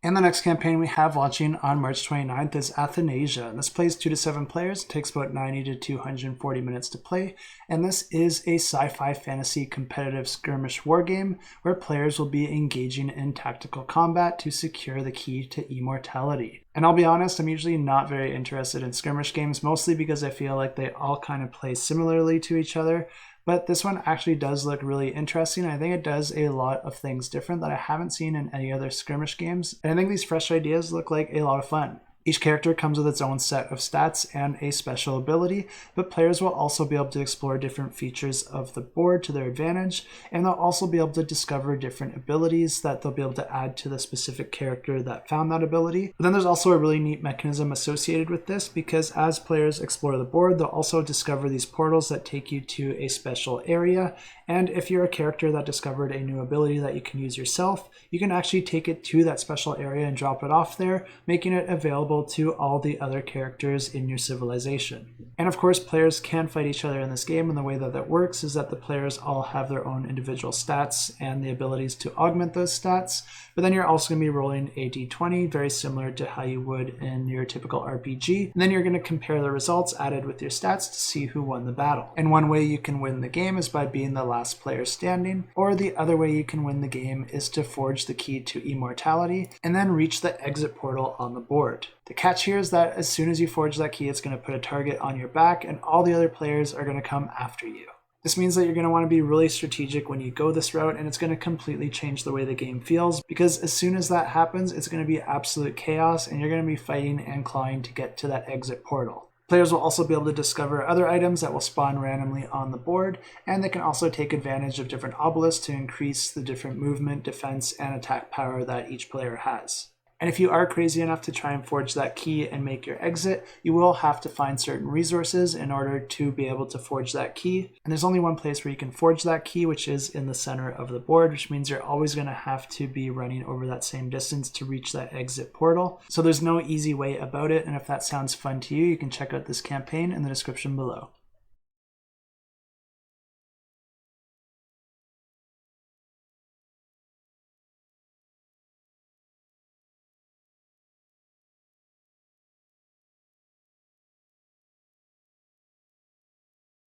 And the next campaign we have launching on March 29th is Athanasia. And this plays 2 to 7 players, it takes about 90 to 240 minutes to play. And this is a sci-fi fantasy competitive skirmish war game where players will be engaging in tactical combat to secure the key to immortality. And I'll be honest, I'm usually not very interested in skirmish games, mostly because I feel like they all kind of play similarly to each other. But this one actually does look really interesting. I think it does a lot of things different that I haven't seen in any other skirmish games. And I think these fresh ideas look like a lot of fun. Each character comes with its own set of stats and a special ability, but players will also be able to explore different features of the board to their advantage, and they'll also be able to discover different abilities that they'll be able to add to the specific character that found that ability. But then there's also a really neat mechanism associated with this, because as players explore the board, they'll also discover these portals that take you to a special area, and if you're a character that discovered a new ability that you can use yourself, you can actually take it to that special area and drop it off there, making it available to all the other characters in your civilization. And of course, players can fight each other in this game, and the way that that works is that the players all have their own individual stats and the abilities to augment those stats, but then you're also going to be rolling a d20, very similar to how you would in your typical RPG, and then you're going to compare the results added with your stats to see who won the battle. And one way you can win the game is by being the last player standing, or the other way you can win the game is to forge the key to immortality and then reach the exit portal on the board. The catch here is that as soon as you forge that key, it's going to put a target on your back and all the other players are going to come after you. This means that you're going to want to be really strategic when you go this route, and it's going to completely change the way the game feels, because as soon as that happens, it's going to be absolute chaos and you're going to be fighting and clawing to get to that exit portal. Players will also be able to discover other items that will spawn randomly on the board, and they can also take advantage of different obelisks to increase the different movement, defense, and attack power that each player has. And if you are crazy enough to try and forge that key and make your exit, you will have to find certain resources in order to be able to forge that key. And there's only one place where you can forge that key, which is in the center of the board, which means you're always going to have to be running over that same distance to reach that exit portal. So there's no easy way about it, and if that sounds fun to you, you can check out this campaign in the description below.